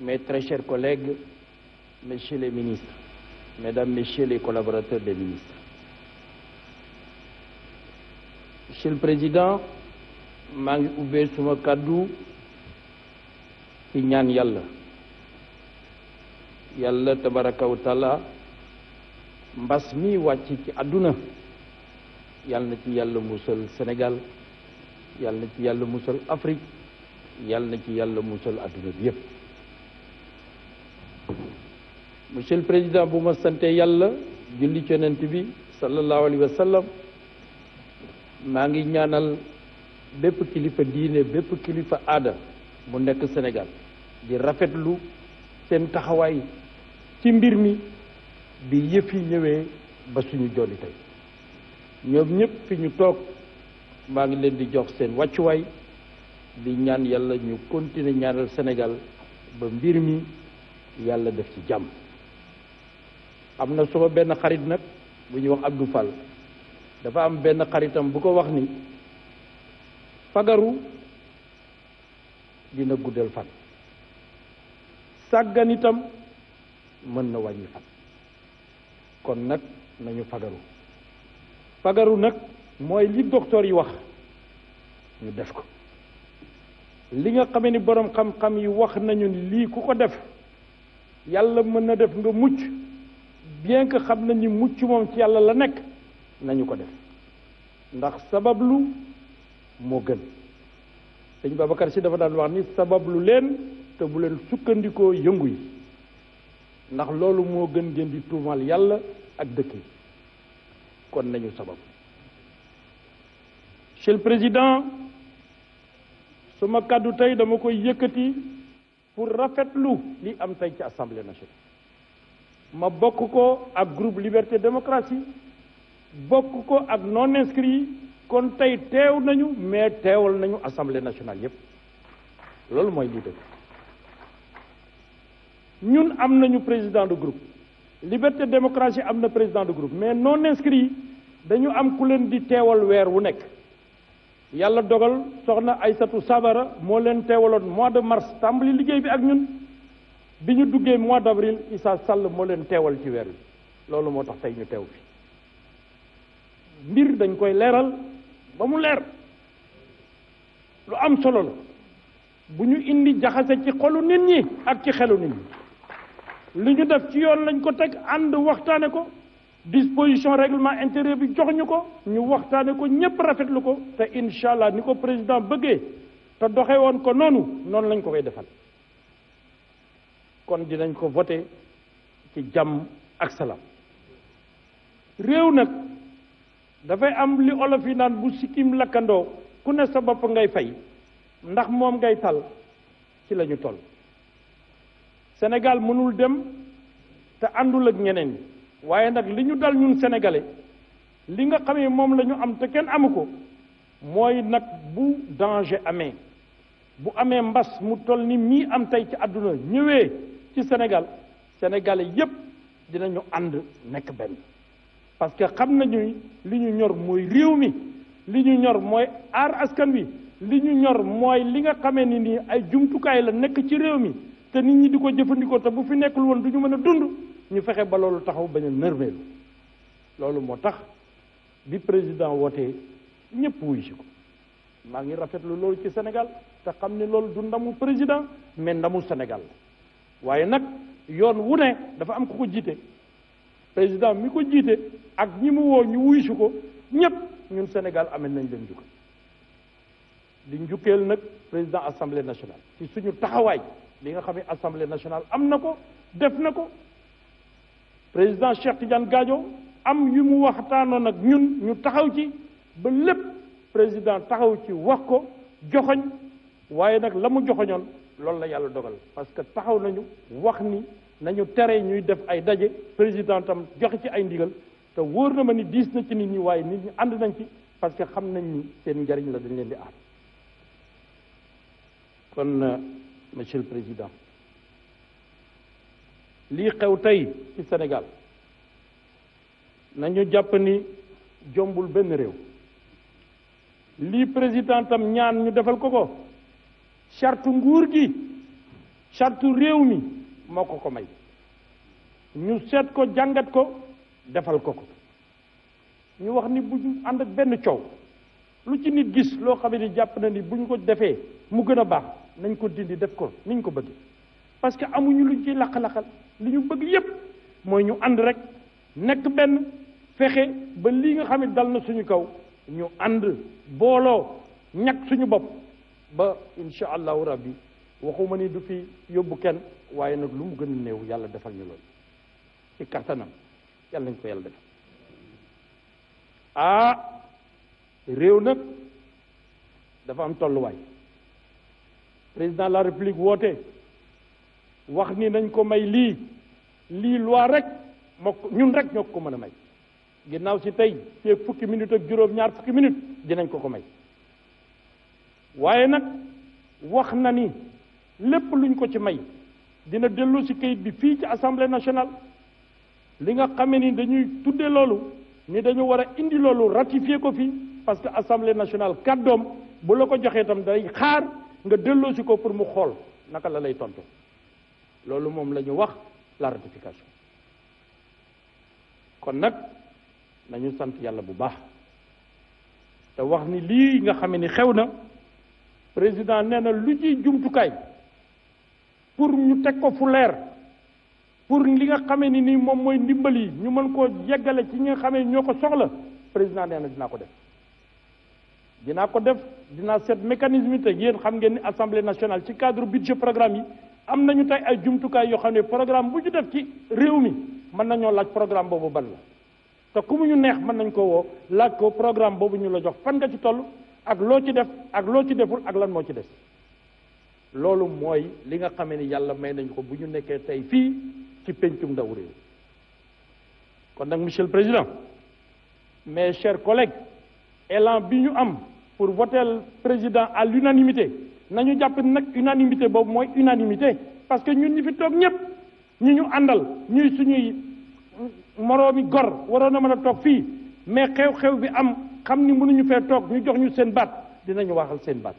mes très chers collègues, messieurs les ministres, mesdames, messieurs les collaborateurs des ministres. Monsieur le Président, maa ngi ubbee suma kàddu ci ñaan yàlla tabaraka wa taala mbas mi wàcc ci àdduna yàlla na ci yàlla musal Sénégal yàlla na ci yàlla musal Afrique yàlla na ci yàlla musal àdduna bi yépp. Monsieur le Président, bu ma sante yàlla julli ci Yonent bi sallallahu alayhi wa sallam maa ngi ñaanal bépp kilifa diine bépp kilifa aada mu nekk Sénégal di rafetlu seen taxawaay ci mbir mi bi yëf yi ñëwee ba suñu jolli tey ñoom ñëpp fi ñu toog maa ngi leen di jox seen wàccuwaay di ñaan yàlla ñu continuer ñaanal Sénégal ba mbir mi yàlla def ci jàmm. am na sama benn xarit nag bu ñuy wax Abdou Fall dafa am benn xaritam bu ko wax ni fagaru dina guddal fan sàggan itam mën na wàññi fan kon nag nañu fagaru nag mooy li docteur yi wax ñu def ko li nga xamee ni boroom xam-xam yi wax nañu ni lii ku ko def yàlla mën na def nga mucc bien que xam nañ ni mucc moom ci yàlla la nekk nañu ko def ndax sabablu moo gën sëñ Babacar Si dafa daan wax ni sabablu leen te bu leen sukkandikoo yëngu yi ndax loolu moo gën ngeen di tuumal yàlla ak dëkk yi kon nañu sabab. Monsieur le Président, suma kàddu tey dama koy yëkkati pour rafetlu li am tey ci Assemblée nationale ma bokk ko ak groupe Liberté Démocratie bokk ko ak non inscrits kon tey teew nañu mais teewal nañu Assemblée nationale yépp loolu mooy lii dëgg ñun am nañu président de groupe Liberté Démocratie am na président de groupe mais non inscrits dañu am ku leen di teewal weer wu nekk yàlla dogal soxna Aïssatou Sabara moo leen teewaloon mois de mars tàmbali liggéey bi ak ñun bi ñu duggee mois d'avril Issa Sall moo leen teewal ci weer wi loolu moo tax tey ñu teew fi mbir dañ koy leeral ba mu leer lu am solo la bu ñu indi jaxase ci xolu nit ñi ak ci xelu nit ñi li ñu def ci yoon lañ ko teg ànd waxtaane ko disposition règlement intérieur bi jox ñu ko ñu waxtaane ko ñépp rafetlu ko te incha allah ni ko président bëggee te doxe woon ko noonu lañ ko koy defal kon dinañ ko voté ci jàmm ak salaam réew nag dafay am li olof yi naan bu sikkim lakkandoo ku ne sa bopp ngay fay ndax moom ngay tal ci la ñu toll Sénégal mënul dem te àndul ak ñeneen ñi waaye nag li ñu dal ñun sénégalais li nga xamee moom la ñu am te kenn amu ko mooy nag bu danger amee bu amee mbas mu toll ni mii am tey ci àdduna ñëwee ci Sénégal sénégalais yépp dinañu ànd nekk benn parce que xam nañu li ñu ñor mooy réew mi li ñu ñor mooy aar askan wi li ñu ñor mooy li nga xamee ni nii ay jumtukaay la nekk ci réew mi te nit ñi di ko jëfandikoo te bu fi nekkul woon du ñu mën a dund ñu fexe ba loolu taxaw bañ a nërmeelu loolu moo tax bi président wootee ñëpp wuy si ko maa ngi rafetlu loolu ci Sénégal te xam ne loolu du ndamu président mais ndamu Sénégal waaye nag yoon wu ne dafa am ku ko jiite président mi ko jiite ak ñi mu woo ñu wuy si ko ñëpp ñun Sénégal amee nañ leen njukkal di njukkeel nag président assemblée nationale ci suñu taxawaay li nga xam ne assemblée nationale am na ko def na ko président Cheikh Tidiane Gadio am yu mu waxtaanoon ak ñun ñu taxaw ci ba lépp président taxaw ci wax ko joxoñ waaye nag la mu joxoñoon loolu la yàlla dogal parce que taxaw nañu wax ni nañu tere ñuy def ay daje président tam joxe ci ay ndigal te wóor na ma ni diis na ci nit ñi waaye nit ñi ànd nañ ci parce que xam nañ ni seen njariñ la dañ leen di aar kon monsieur le président lii xew tey ci Sénégal nañu jàpp ni jombul benn réew lii président tam ñaan ñu defal ko charte nguur gi charte réew mi moo ko ko may ñu seet ko jàngat ko defal ko ko ñu wax ni bu ñu ànd ak benn coow lu ci nit gis loo xam ne jàpp na ni bu ñu ko defee mu gën a baax nañ ko dindi def ko niñ ko bëgg parce que amuñu luñ ciy laq-laqal li ñu bëgg yépp mooy ñu ànd rek nekk benn fexe ba lii nga xam ne dal na suñu kaw ñu ànd booloo ñàkk suñu bopp ba insha allahu rabbi waxuma ni du fi yóbbu kenn waaye nag lu mu gën a néew yàlla defal ñu loolu ci kattanam yàlla nañ ko yàlla def réew nag dafa am tolluwaay président de la république woote wax ni nañ ko may lii loi rek moo ko ñun rek ñoo ko mën a may ginnaaw si tey ci fukki minute ak juróom ñaar fukki minute dinañ ko may waaye nag wax na ni lépp luñ ko ci may dina dellu si kayit bi fii ci assemblée nationale li nga xamee ni dañuy tudde loolu ni dañu war a indi loolu ratifier ko fii parce que assemblée nationale kàddoom bu la ko joxee itam day xaar nga delloo si ko pour mu xool naka la lay tontu loolu moom la ñu wax la ratification kon nag nañu sant yàlla bu baax te wax ni lii nga xam ni xew na président nee na lu ciy jumtukaay pour ñu teg ko fu leer pour li nga xamee ni nii moom mooy ndimbal yi ñu mën koo yeggale ci ñi nga xamee ñoo ko soxla président nee na dinaa ko def dinaa seet mécanisme yi te yéen xam ngeen ni assemblée nationale ci cadre budget programme yi am nañu tey ay jumtukaay yoo xam ne programme bu ñu def ci réew mi mën nañoo laaj programme boobu ban la te ku mu ñu neex mën nañ ko woo laaj ko programme boobu ñu la jox fan nga ci toll ak loo ci def ak loo ci deful ak lan moo ci des loolu mooy li nga xamee ni yàlla may nañu ko bu ñu nekkee tey fii ci pencum ndaw réew kon nag monsieur le président mes chers collègues élan bi ñu am pour voter le président à l'unanimité nañu jàpp nag unanimité boobu mooy unanimité parce que ñun ñi fi toog ñépp ñi ñu àndal ñuy suñuy moroomi gor waroon a mën a toog fii mais xew-xew bi am xam ni mënuñu fee toog ñu jox ñu seen baat dinañu waxal seen baat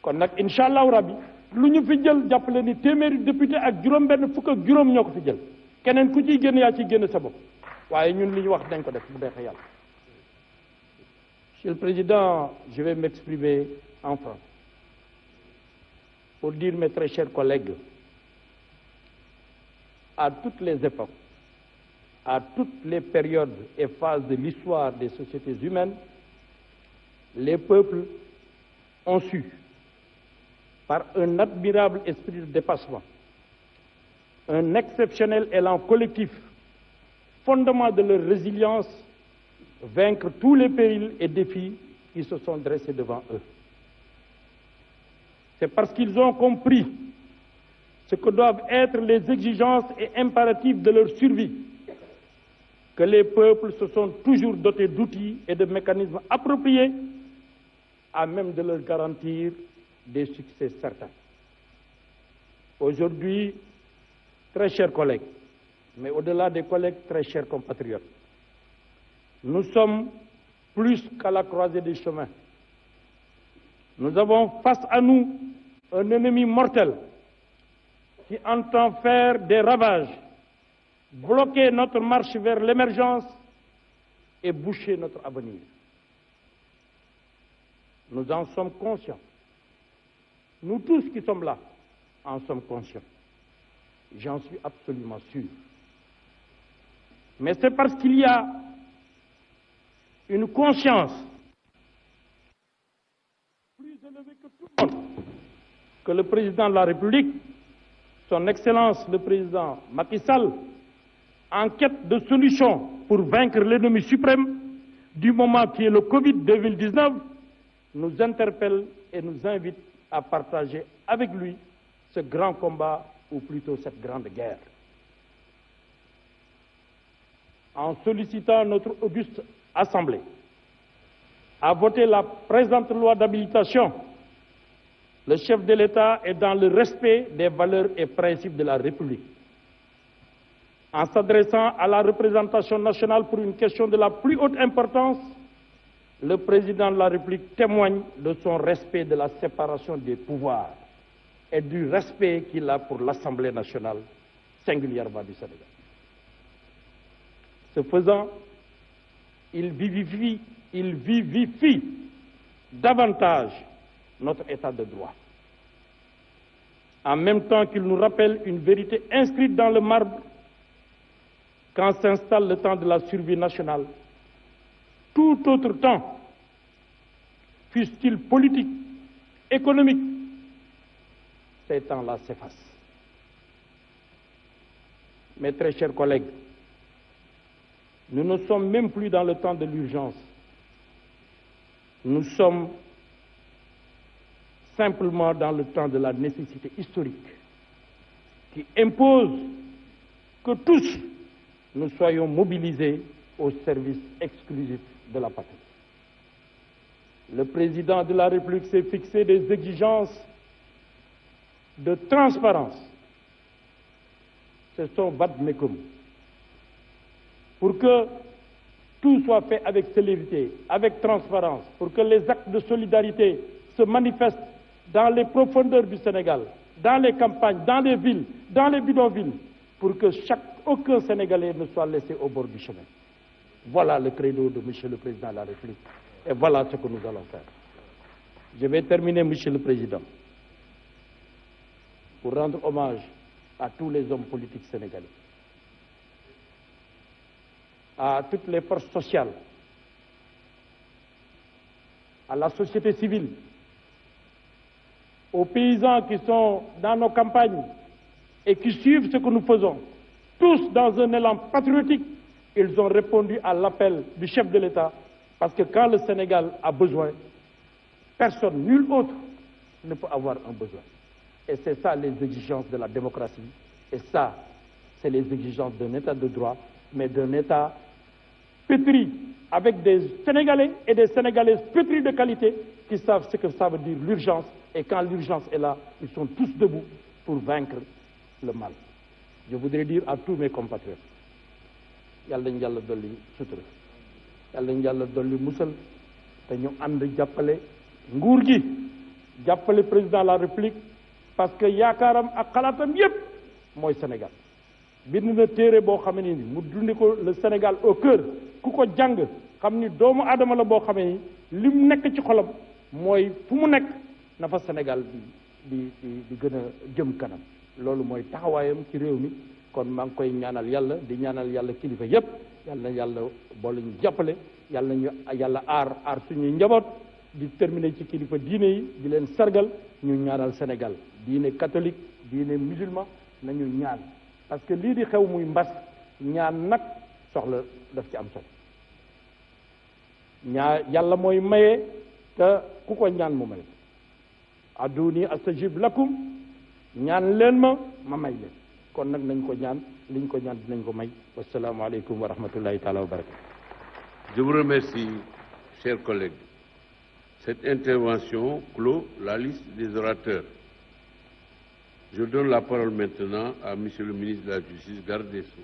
kon nag incha allahu rabbi lu ñu fi jël jàppale ni téeméeri député ak juróom-benn fukk ak juróom ñoo ko fi jël keneen ku ciy génn yaa ciy génn sa bopp waaye ñun li ñu wax dañ ko def bu deexee yàlla. Monsieur le Président, je vais m'exprimer en français pour dire, mes très chers collègues, à toutes les époques, à toutes les périodes et phases de l'histoire des sociétés humaines, les peuples ont su, par un admirable esprit de dépassement, un exceptionnel élan collectif, fondement de leur résilience, vaincre tous les périls et défis qui se sont dressés devant eux. C'est parce qu'ils ont compris ce que doivent être les exigences et impératifs de leur survie que les peuples se sont toujours dotés d'outils et de mécanismes appropriés à même de leur garantir des succès certains. Aujourd'hui, très chers collègues, mais au-delà des collègues, très chers compatriotes, nous sommes plus qu'à la croisée des chemins. Nous avons face à nous un ennemi mortel qui entend faire des ravages, bloquer notre marche vers l'émergence et boucher notre avenir. Nous en sommes conscients. Nous tous qui sommes là en sommes conscients. J'en suis absolument sûr. Mais c'est parce qu'il y a une conscience plus élevée que tout le monde, que le président de la République, son Excellence le président Macky Sall, en quête de solutions pour vaincre l'ennemi suprême du moment qui est le Covid-19, nous interpelle et nous invite à partager avec lui ce grand combat, ou plutôt cette grande guerre. En sollicitant notre auguste Assemblée à voter la présente loi d'habilitation, le chef de l'État est dans le respect des valeurs et principes de la République. En s'adressant à la représentation nationale pour une question de la plus haute importance, le président de la République témoigne de son respect de la séparation des pouvoirs. et du respect qu'il a pour l'Assemblée nationale, singulièrement du Sénégal. Ce faisant, il vivifie davantage notre état de droit, en même temps qu'il nous rappelle une vérité inscrite dans le marbre: quand s'installe le temps de la survie nationale, tout autre temps, fût-il politique, économique, ces temps-là s'effacent. Mes très chers collègues, nous ne sommes même plus dans le temps de l'urgence. Nous sommes simplement dans le temps de la nécessité historique qui impose que tous nous soyons mobilisés au service exclusif de la patrie. Le président de la République s'est fixé des exigences de transparence. C'est son vade-mecum. Pour que tout soit fait avec célérité, avec transparence, pour que les actes de solidarité se manifestent dans les profondeurs du Sénégal, dans les campagnes, dans les villes, dans les bidonvilles, pour que aucun Sénégalais ne soit laissé au bord du chemin. Voilà le credo de Monsieur le Président de la République. Et voilà ce que nous allons faire. Je vais terminer, Monsieur le Président, pour rendre hommage à tous les hommes politiques sénégalais, à toutes les forces sociales, à la société civile, aux paysans qui sont dans nos campagnes et qui suivent ce que nous faisons. Tous dans un élan patriotique, ils ont répondu à l'appel du chef de l'État, parce que quand le Sénégal a besoin, personne, nul autre, ne peut avoir un besoin. Et c'est ça les exigences de la démocratie. Et ça, c'est les exigences d'un État de droit, mais d'un État pétri, avec des Sénégalais et des Sénégalaises pétris de qualité, qui savent ce que ça veut dire l'urgence. Et quand l'urgence est là, ils sont tous debout pour vaincre le mal. Je voudrais dire à tous mes compatriotes, yàlla nañu yàlla dolli sutura, yàlla nañu yàlla dolli musal, te ñu ànd jàppale nguur gi, jàppale président de la République, parce que yaakaaram ak xalaatam yépp mooy Sénégal. bind na téere boo xam ne ni mu dundi ko le Sénégal au cœur, ku ko jàng xam ni doomu aadama la boo xam ne ni li mu nekk ci xolam mooy fu mu nekk na fa Sénégal di gën a jëm kanam. loolu mooy taxawaayam ci réew mi. kon maa ngi koy ñaanal yàlla di ñaanal yàlla kilifa yépp, yàlla na yàlla boole ñu jàppale, yàlla nañu yàlla aar suñuy njaboot. di terminer ci kilifa diine yi di leen sargal, ñu ñaanal Sénégal, diine catholique, diine musulman, nañu ñaan, parce que lii di xew muy mbas, ñaan nag soxla daf ci am solo. yàlla mooy maye, te ku ko ñaan mu may. aduni astajib lakum, ñaan leen ma may leen. kon nag nañ ko ñaan, liñ ko ñaan dinañ ko may. Wasalaamu aleykum wa rahmatullahi taala wa barakatuh. Je vous remercie, chers collègues. Cette intervention clôt la liste des orateurs. Je donne la parole maintenant à Monsieur le ministre de la Justice, garde des Sceaux.